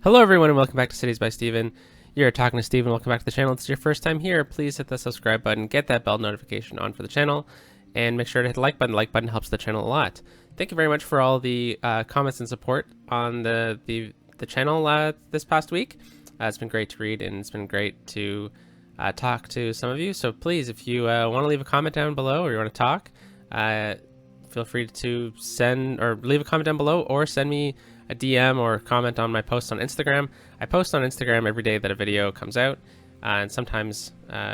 Hello everyone and welcome back to Cities by Steven. You're talking to Steven. Welcome back to the channel. If it's your first time here, please hit the subscribe button, get that bell notification on for the channel, and make sure to hit the like button. The like button helps the channel a lot. Thank you very much for all the comments and support on the channel this past week. It's been great to read and it's been great to talk to some of you. So please, if you want to leave a comment down below or you want to talk, feel free to send or leave a comment down below or send me a DM or comment on my posts on Instagram. I post on Instagram every day that a video comes out, and sometimes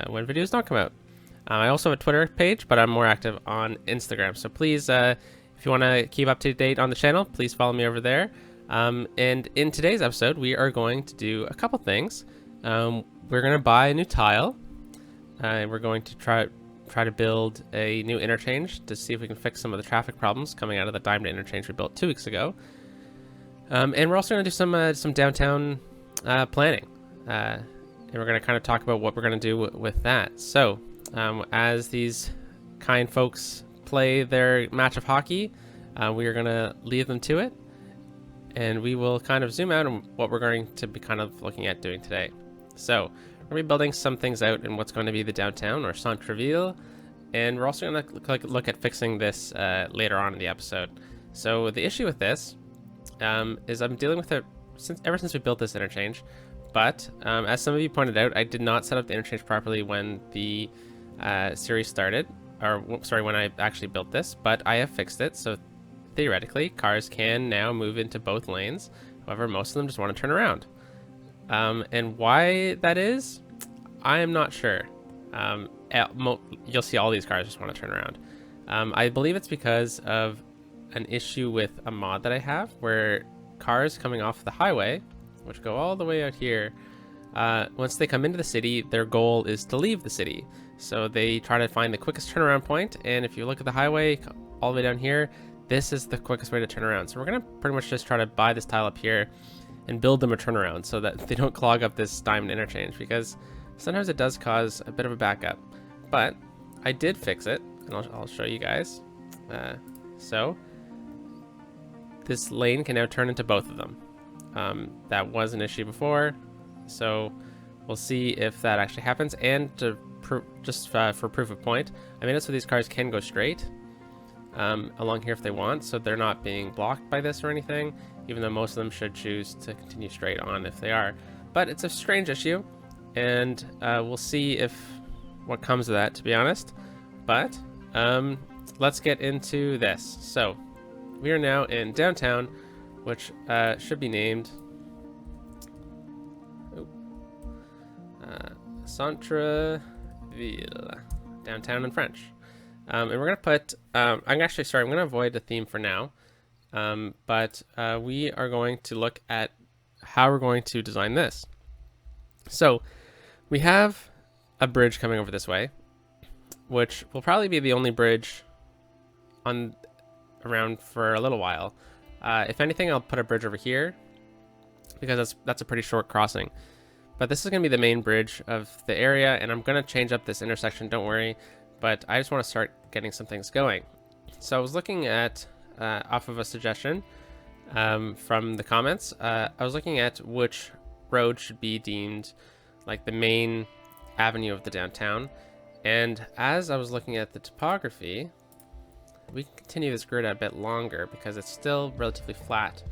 when videos don't come out. I also have a Twitter page, but I'm more active on Instagram. So please, if you want to keep up to date on the channel, please follow me over there. And in today's episode, we are going to do a couple things. We're going to buy a new tile. We're going to try to build a new interchange to see if we can fix some of the traffic problems coming out of the diamond interchange we built 2 weeks ago. And we're also going to do some downtown planning, and we're going to kind of talk about what we're going to do with that. So, as these kind folks play their match of hockey, we are going to leave them to it, and we will kind of zoom out on what we're going to be kind of looking at doing today. So, we're going to be building some things out in what's going to be the downtown or centre-ville, and we're also going to look at fixing this later on in the episode. So, the issue with this is I'm dealing with it ever since we built this interchange, but as some of you pointed out, I did not set up the interchange properly when the series started, or sorry, when I actually built this, but I have fixed it. So theoretically, cars can now move into both lanes. However, most of them just want to turn around. And why that is, I am not sure. You'll see all these cars just want to turn around. I believe it's because of an issue with a mod that I have where cars coming off the highway, which go all the way out here, once they come into the city, their goal is to leave the city. So they try to find the quickest turnaround point, and if you look at the highway all the way down here, this is the quickest way to turn around. So we're gonna pretty much just try to buy this tile up here and build them a turnaround so that they don't clog up this diamond interchange, because sometimes it does cause a bit of a backup. But I did fix it, and I'll show you guys. So this lane can now turn into both of them. That was an issue before, so we'll see if that actually happens. And to for proof of point, I made it so these cars can go straight along here if they want, so they're not being blocked by this or anything, even though most of them should choose to continue straight on if they are. But it's a strange issue, and we'll see what comes of that, to be honest. But let's get into this. So we are now in downtown, which should be named centre-ville, downtown in French. And we're gonna put. I'm gonna avoid the theme for now, but we are going to look at how we're going to design this. So we have a bridge coming over this way, which will probably be the only bridge around for a little while. If anything, I'll put a bridge over here because that's a pretty short crossing. But this is going to be the main bridge of the area, and I'm going to change up this intersection, don't worry, but I just want to start getting some things going. So I was looking at, off of a suggestion from the comments, I was looking at which road should be deemed like the main avenue of the downtown, and as I was looking at the topography, we can continue this grid a bit longer because it's still relatively flat.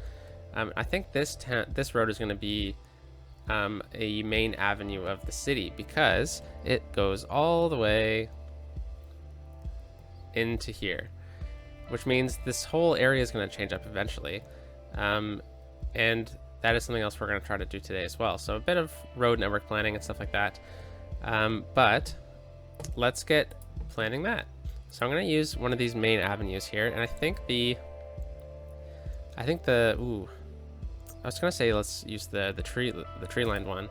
I think this road is going to be a main avenue of the city because it goes all the way into here, which means this whole area is going to change up eventually. And that is something else we're going to try to do today as well. So a bit of road network planning and stuff like that. But let's get planning that. So I'm going to use one of these main avenues here, and I was going to say let's use the tree lined one,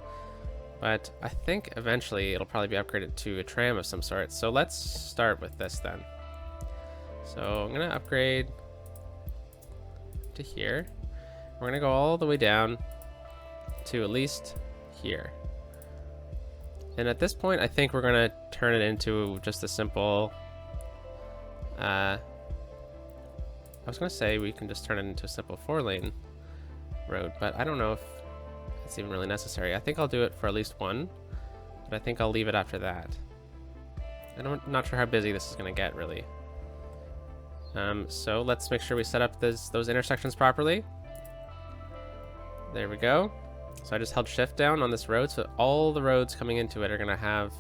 but I think eventually it'll probably be upgraded to a tram of some sort. So let's start with this then. So I'm going to upgrade to here. We're going to go all the way down to at least here. And at this point, I think we're going to turn it into just a simple I was going to say we can just turn it into a simple 4-lane road, but I don't know if it's even really necessary. I think I'll do it for at least one, but I think I'll leave it after that. I'm not sure how busy this is going to get, really. So let's make sure we set up those intersections properly. There we go. So I just held shift down on this road, so all the roads coming into it are going to have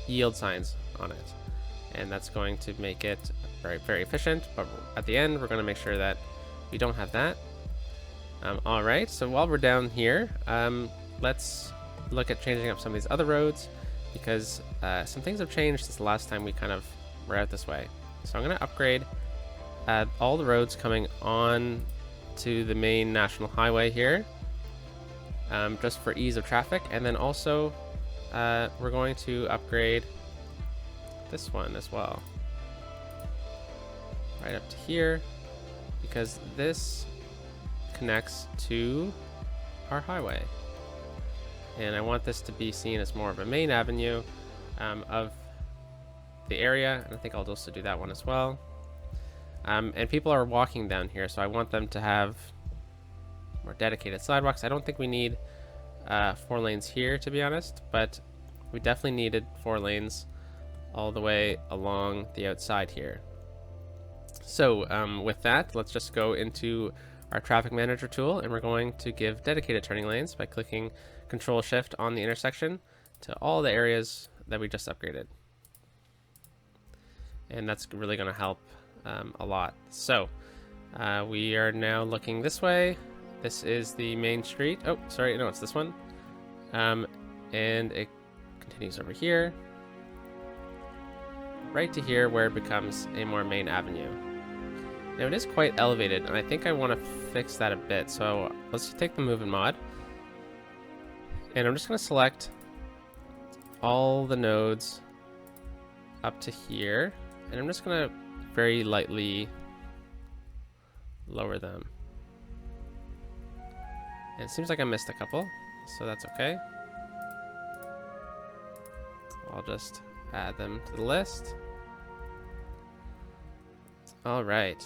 yield signs on it. And that's going to make it very, very efficient. But at the end, we're going to make sure that we don't have that. All right, so while we're down here, let's look at changing up some of these other roads, because some things have changed since the last time we kind of were out this way. So I'm going to upgrade all the roads coming on to the main national highway here, just for ease of traffic. And then also we're going to upgrade this one as well, right up to here, because this connects to our highway. And I want this to be seen as more of a main avenue of the area. And I think I'll also do that one as well. And people are walking down here, so I want them to have more dedicated sidewalks. I don't think we need 4 lanes here, to be honest, but we definitely needed 4 lanes all the way along the outside here. So with that, let's just go into our traffic manager tool, and we're going to give dedicated turning lanes by clicking Control Shift on the intersection to all the areas that we just upgraded. And that's really going to help a lot. So we are now looking this way. This is the main street. Oh, sorry, no, it's this one. And it continues over here, right to here, where it becomes a more main avenue. Now it is quite elevated, and I think I want to fix that a bit. So let's take the moving mod, and I'm just going to select all the nodes up to here, and I'm just going to very lightly lower them. And it seems like I missed a couple, so that's okay. I'll just add them to the list. All right.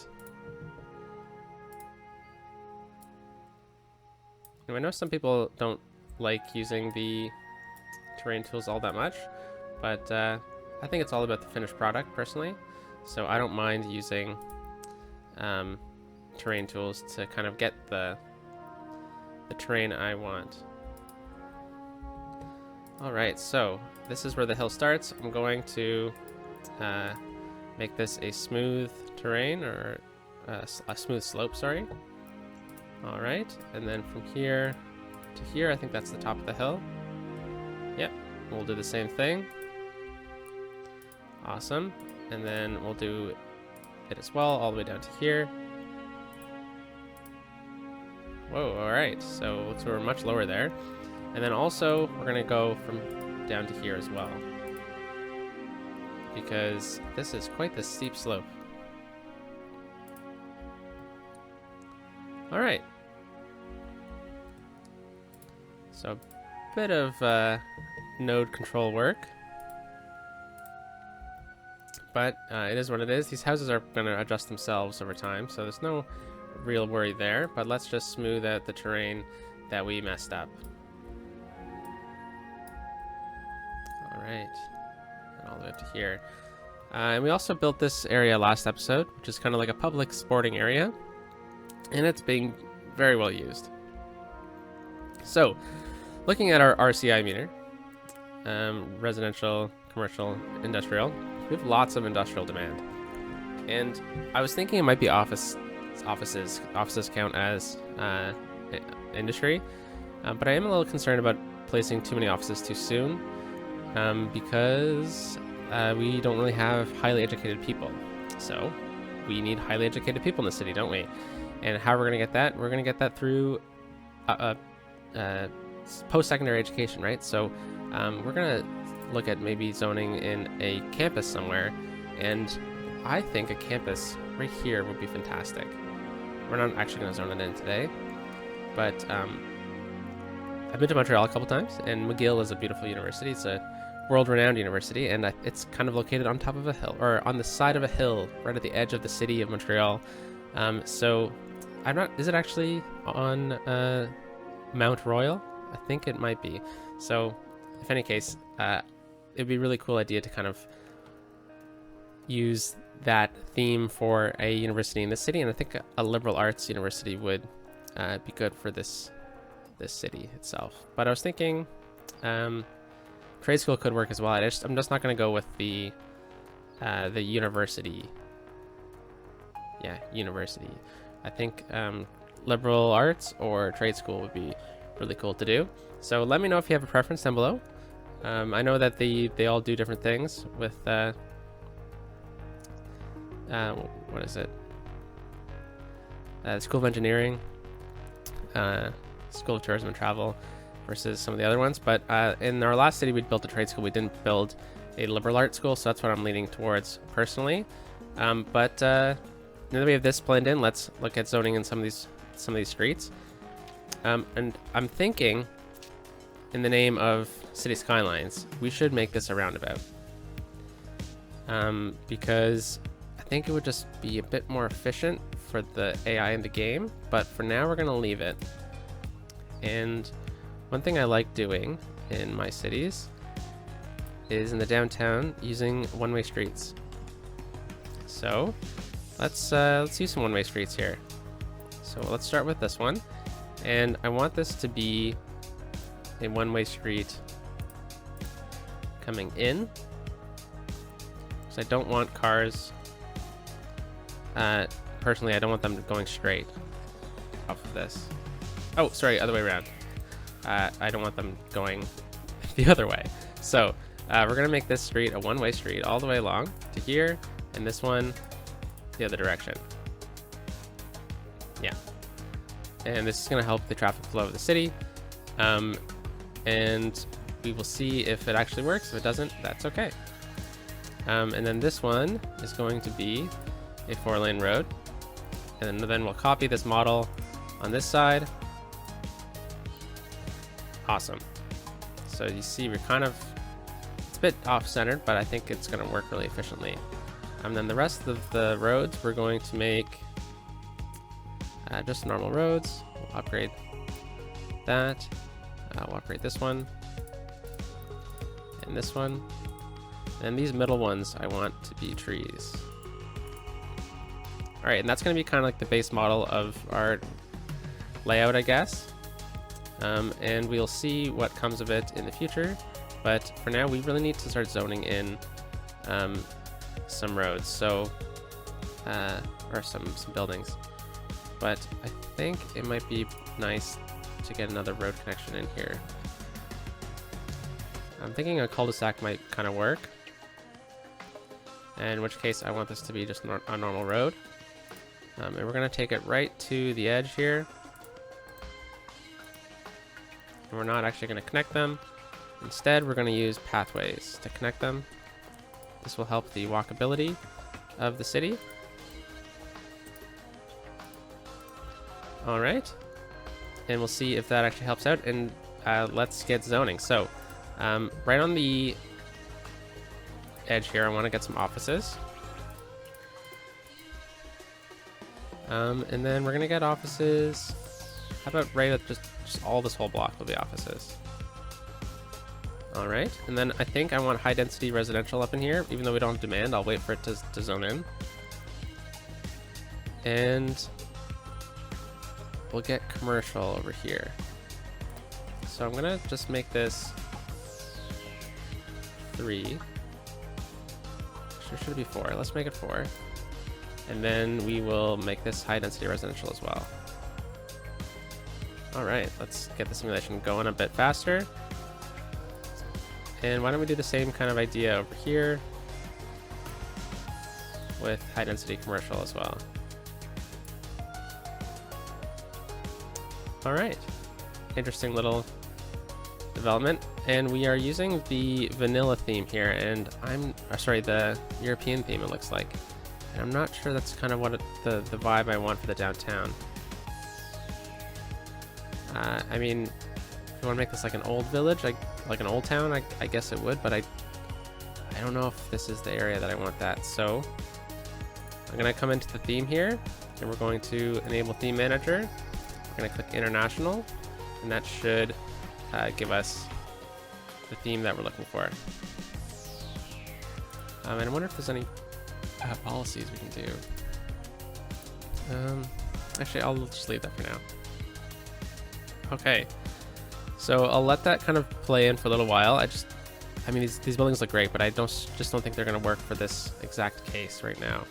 Now, I know some people don't like using the terrain tools all that much, but I think it's all about the finished product personally. So I don't mind using terrain tools to kind of get the terrain I want. All right, so this is where the hill starts. I'm going to make this a smooth terrain, or a smooth slope, sorry. All right, and then from here to here, I think that's the top of the hill. Yep, we'll do the same thing. Awesome. And then we'll do it as well all the way down to here. Whoa, all right, so we're much lower there. And then also we're gonna go from down to here as well, because this is quite the steep slope. All right. So a bit of node control work, but it is what it is. These houses are going to adjust themselves over time, so there's no real worry there. But let's just smooth out the terrain that we messed up. All right, and all the way up to here. And we also built this area last episode, which is kind of like a public sporting area, and it's being very well used. So, looking at our RCI meter, residential, commercial, industrial, we have lots of industrial demand. And I was thinking it might be offices count as industry, but I am a little concerned about placing too many offices too soon, because we don't really have highly educated people. So we need highly educated people in the city, don't we? And how we're going to get that? We're going to get that through post-secondary education, right? So we're going to look at maybe zoning in a campus somewhere, and I think a campus right here would be fantastic. We're not actually going to zone it in today, but I've been to Montreal a couple times, and McGill is a beautiful university. It's a world-renowned university, and it's kind of located on top of a hill, or on the side of a hill, right at the edge of the city of Montreal. So I'm not, is it actually on Mount Royal? I think it might be. So, if any case, it'd be a really cool idea to kind of use that theme for a university in the city, and I think a liberal arts university would be good for this city itself. But I was thinking trade school could work as well. I'm just not going to go with the university. Yeah, university. I think liberal arts or trade school would be really cool to do. So let me know if you have a preference down below. I know that they all do different things with what is it? School of Engineering, School of Tourism and Travel versus some of the other ones. But in our last city, we built a trade school. We didn't build a liberal arts school, so that's what I'm leaning towards personally. But now that we have this planned in, let's look at zoning in some of these streets. And I'm thinking, in the name of City Skylines, we should make this a roundabout. Because I think it would just be a bit more efficient for the AI in the game, but for now we're gonna leave it. And one thing I like doing in my cities is in the downtown using one-way streets. So let's use some one-way streets here. So let's start with this one, and I want this to be a one-way street coming in, because I don't want cars. Personally, I don't want them going straight off of this. Oh, sorry, other way around. I don't want them going the other way. So we're gonna make this street a one-way street all the way along to here, and this one the other direction. Yeah, and this is gonna help the traffic flow of the city. And we will see if it actually works. If it doesn't, that's okay. And then this one is going to be a 4-lane road, and then we'll copy this model on this side. Awesome. So you see we're kind of, it's a bit off-centered, but I think it's going to work really efficiently. And then the rest of the roads we're going to make just normal roads. We'll upgrade that. We'll upgrade this one and this one, and these middle ones I want to be trees. All right, and that's going to be kind of like the base model of our layout, I guess. And we'll see what comes of it in the future. But for now, we really need to start zoning in some roads, so or some buildings. But I think it might be nice to get another road connection in here. I'm thinking a cul-de-sac might kind of work, in which case I want this to be just a normal road. And we're going to take it right to the edge here. And we're not actually going to connect them. Instead, we're going to use pathways to connect them. This will help the walkability of the city. All right. And we'll see if that actually helps out. And let's get zoning. So right on the edge here, I want to get some offices. And then we're going to get offices. How about right at just all this whole block will be offices. All right. And then I think I want high density residential up in here. Even though we don't have demand, I'll wait for it to zone in. And we'll get commercial over here. So I'm gonna just make this 3. Sure, should it be 4? Let's make it 4. And then we will make this high density residential as well. All right, let's get the simulation going a bit faster. And why don't we do the same kind of idea over here with high density commercial as well. All right, interesting little development. And we are using the vanilla theme here, and the European theme, it looks like. And I'm not sure that's kind of what the vibe I want for the downtown. I mean, if you want to make this like an old village, like an old town, I guess it would, but I don't know if this is the area that I want that. So I'm gonna come into the theme here, And we're going to enable theme manager. We're going to click international, and that should give us the theme that we're looking for. And I wonder if there's any policies we can do. Actually, I'll just leave that for now. Okay, so I'll let that kind of play in for a little while. I mean, these buildings look great, but I just don't think they're going to work for this exact case right now.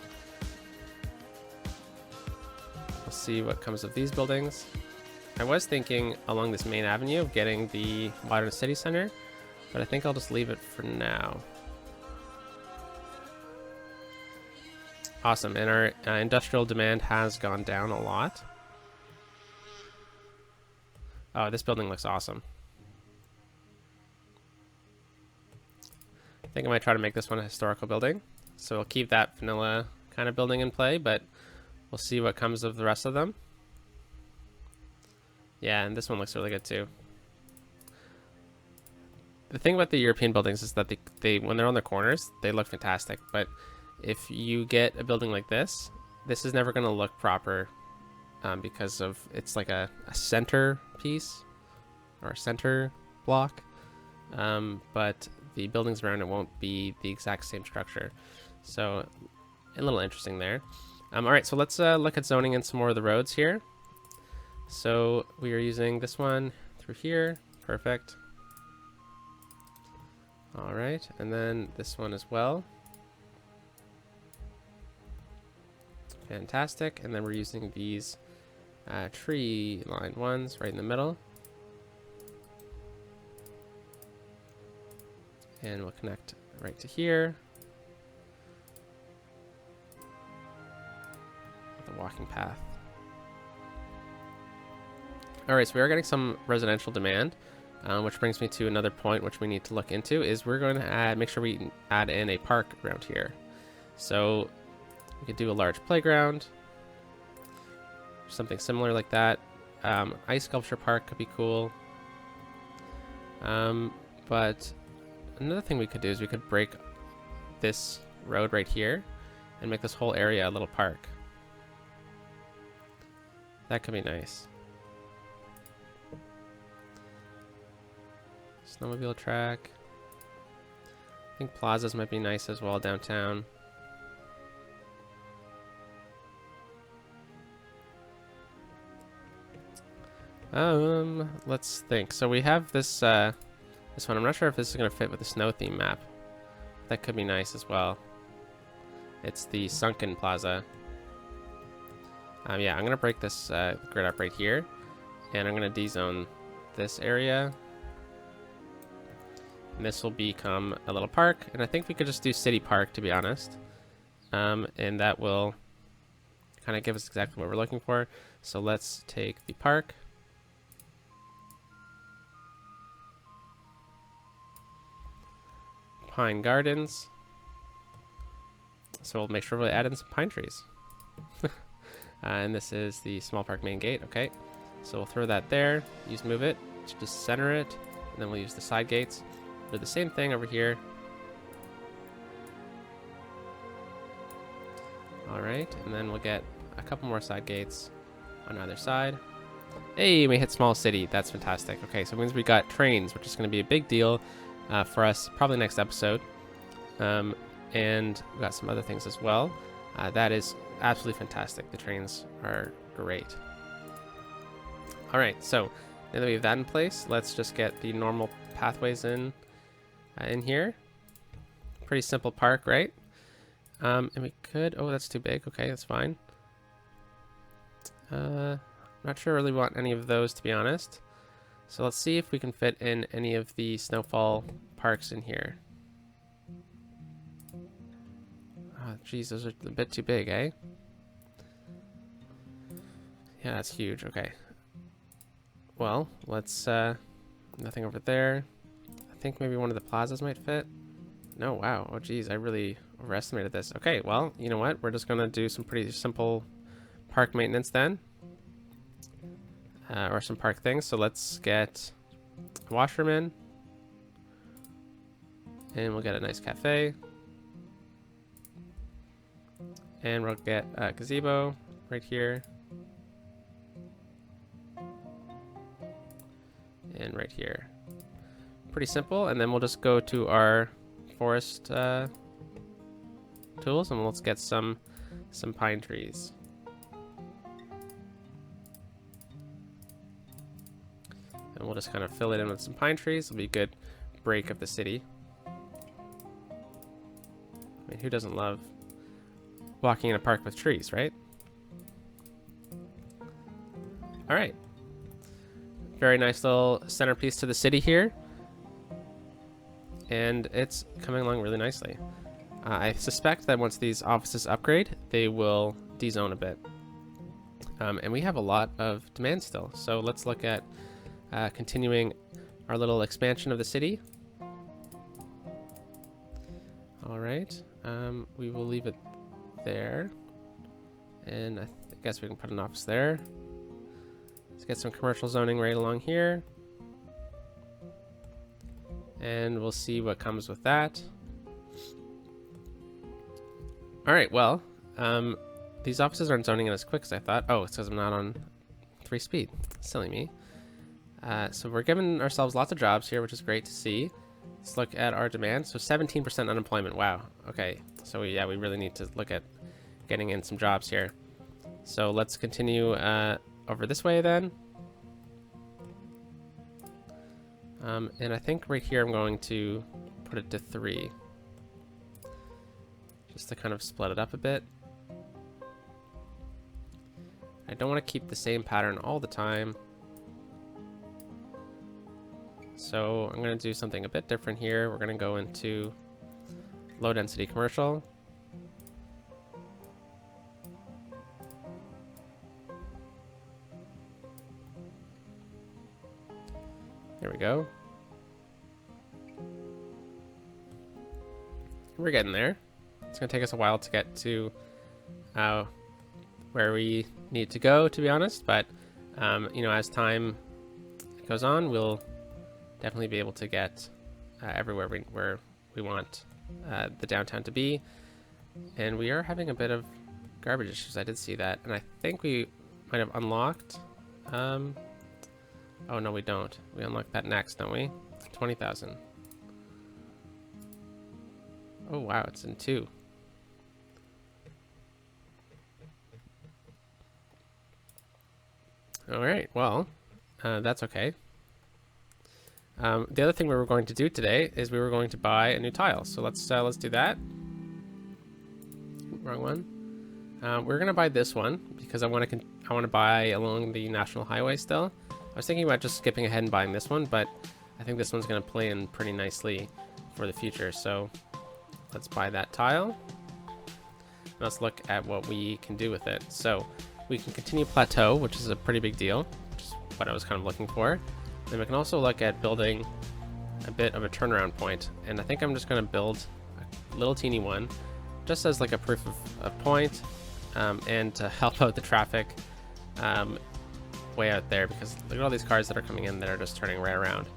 We'll see what comes of these buildings. I was thinking along this main avenue of getting the modern city center, but I think I'll just leave it for now. Awesome, and our industrial demand has gone down a lot. Oh, this building looks awesome. I think I might try to make this one a historical building. So we'll keep that vanilla kind of building in play, but we'll see what comes of the rest of them. Yeah, and this one looks really good too. The thing about the European buildings is that they when they're on the corners, they look fantastic, but if you get a building like this is never going to look proper because of it's like a center piece or a center block, but the buildings around it won't be the exact same structure. So a little interesting there. All right, so let's look at zoning in some more of the roads here. So we are using this one through here. Perfect. All right, and then this one as well. Fantastic. And then we're using these tree line ones right in the middle. And we'll connect right to here. With a walking path. All right, so we are getting some residential demand, which brings me to another point which we need to look into is we're going to make sure we add in a park around here. So we could do a large playground, something similar like that. Ice sculpture park could be cool. But another thing we could do is we could break this road right here and make this whole area a little park. That could be nice. Snowmobile track. I think plazas might be nice as well downtown. Let's think. So we have this this one. I'm not sure if this is going to fit with the snow theme map. That could be nice as well. It's the Sunken Plaza. Yeah, I'm going to break this grid up right here, and I'm going to dezone this area. And this will become a little park, and I think we could just do City Park, to be honest. And that will kind of give us exactly what we're looking for. So let's take the park. Pine Gardens. So we'll make sure we add in some pine trees. And this is the small park main gate. Okay, so we'll throw that there. Use move it to just center it, and then we'll use the side gates. Do the same thing over here. All right, and then we'll get a couple more side gates on either side. Hey, we hit small city. That's fantastic. Okay, so it means we got trains, which is going to be a big deal for us probably next episode. And we got some other things as well. That is absolutely fantastic. The trains are great. All right, so now that we have that in place, let's just get the normal pathways in here. Pretty simple park, right? And we could, oh, that's too big. Okay, that's fine. Not sure I really want any of those, to be honest. So let's see if we can fit in any of the snowfall parks in here. Oh, geez, those are a bit too big, eh? Yeah, that's huge. Okay. Well, let's, nothing over there. I think maybe one of the plazas might fit. No, wow. Oh, geez, I really overestimated this. Okay, well, you know what? We're just going to do some pretty simple park maintenance then. Or some park things. So let's get a washroom in. And we'll get a nice cafe. And we'll get a gazebo. right here. And right here. Pretty simple. And then we'll just go to our forest tools, and let's get some pine trees. And we'll just kind of fill it in with some pine trees. It'll be a good break of the city. I mean, who doesn't love walking in a park with trees, right? All right. Very nice little centerpiece to the city here. And it's coming along really nicely. I suspect that once these offices upgrade, they will dezone a bit. And we have a lot of demand still. So let's look at continuing our little expansion of the city. All right. We will leave it there. And I guess we can put an office there. Let's get some commercial zoning right along here. And we'll see what comes with that. All right, well, these offices aren't zoning in as quick as I thought. Oh, it's because I'm not on 3 speed. Silly me. So we're giving ourselves lots of jobs here, which is great to see. Let's look at our demand. So 17% unemployment. Wow. Okay. So we really need to look at getting in some jobs here. So let's continue over this way then. And I think right here I'm going to put it to 3. Just to kind of split it up a bit. I don't want to keep the same pattern all the time. So I'm going to do something a bit different here. We're going to go into low density commercial. There we go. We're getting there. It's going to take us a while to get to where we need to go, to be honest. But, you know, as time goes on, we'll definitely be able to get everywhere where we want the downtown to be. And we are having a bit of garbage issues. I did see that. And I think we might have unlocked... oh, no, we don't. We unlock that next, don't we? 20,000. Oh, wow, it's in 2. All right, well, that's okay. The other thing we were going to do today is we were going to buy a new tile. So let's do that. Wrong one. We're gonna buy this one because I want to buy along the national highway still. I was thinking about just skipping ahead and buying this one, but I think this one's going to play in pretty nicely for the future. So let's buy that tile. Let's look at what we can do with it. So we can continue plateau, which is a pretty big deal, which is what I was kind of looking for. Then we can also look at building a bit of a turnaround point. And I think I'm just going to build a little teeny one just as like a proof of point and to help out the traffic way out there, because look at all these cars that are coming in that are just turning right around.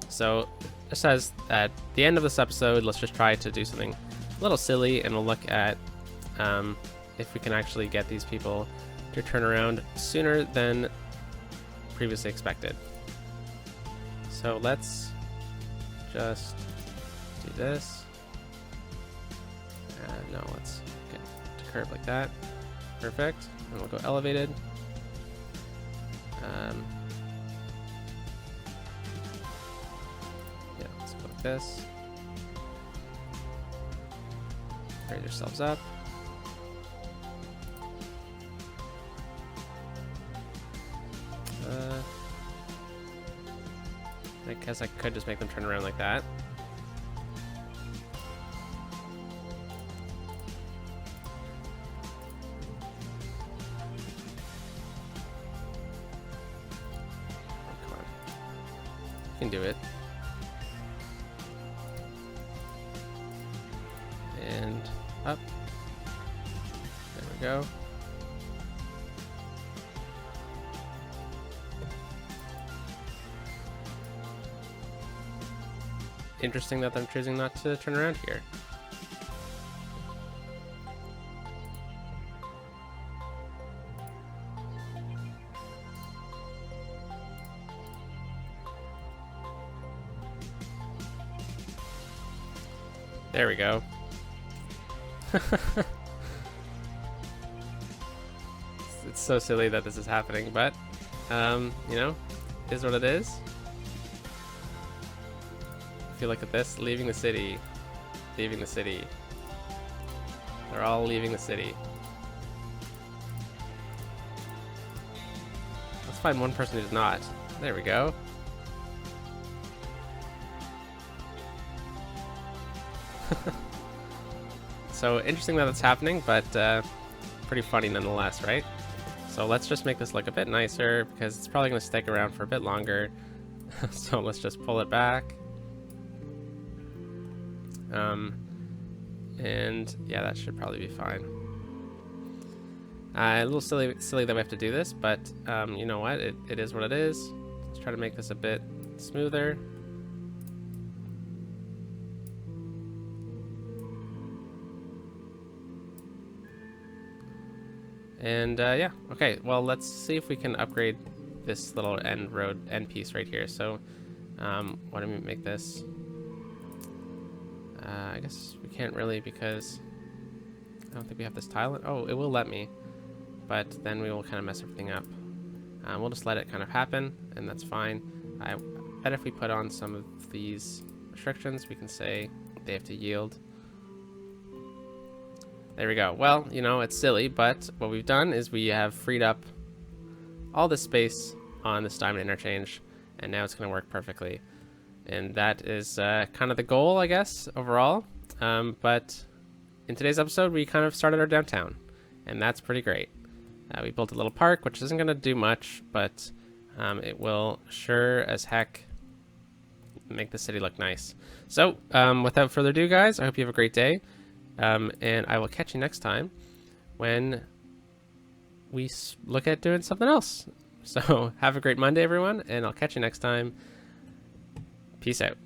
So it says at the end of this episode, let's just try to do something a little silly, and we'll look at if we can actually get these people to turn around sooner than previously expected. So let's just do this. No, let's get to curve like that. Perfect. And we'll go elevated. Yeah, let's go like this. Raise yourselves up. I guess I could just make them turn around like that. Can do it. And up. There we go. Interesting that I'm choosing not to turn around here. There we go. It's so silly that this is happening, but, you know, it is what it is. If you look at this, leaving the city. Leaving the city. They're all leaving the city. Let's find one person who's not. There we go. So interesting that it's happening, but pretty funny nonetheless, right? So let's just make this look a bit nicer because it's probably going to stick around for a bit longer. So let's just pull it back. And yeah, that should probably be fine. A little silly that we have to do this, but you know what? It is what it is. Let's try to make this a bit smoother. And yeah, okay, well, let's see if we can upgrade this little end piece right here. So why don't we make this, I guess we can't really because I don't think we have this tile. Oh, it will let me, but then we will kind of mess everything up. We'll just let it kind of happen, and that's fine. I bet if we put on some of these restrictions, we can say they have to yield. There we go. Well, you know, it's silly, but what we've done is we have freed up all this space on this diamond interchange, and now it's going to work perfectly. And that is kind of the goal, I guess, overall. But in today's episode, we kind of started our downtown, and that's pretty great. We built a little park, which isn't going to do much, but it will sure as heck make the city look nice. So without further ado, guys, I hope you have a great day. And I will catch you next time when we look at doing something else. So have a great Monday, everyone, and I'll catch you next time. Peace out.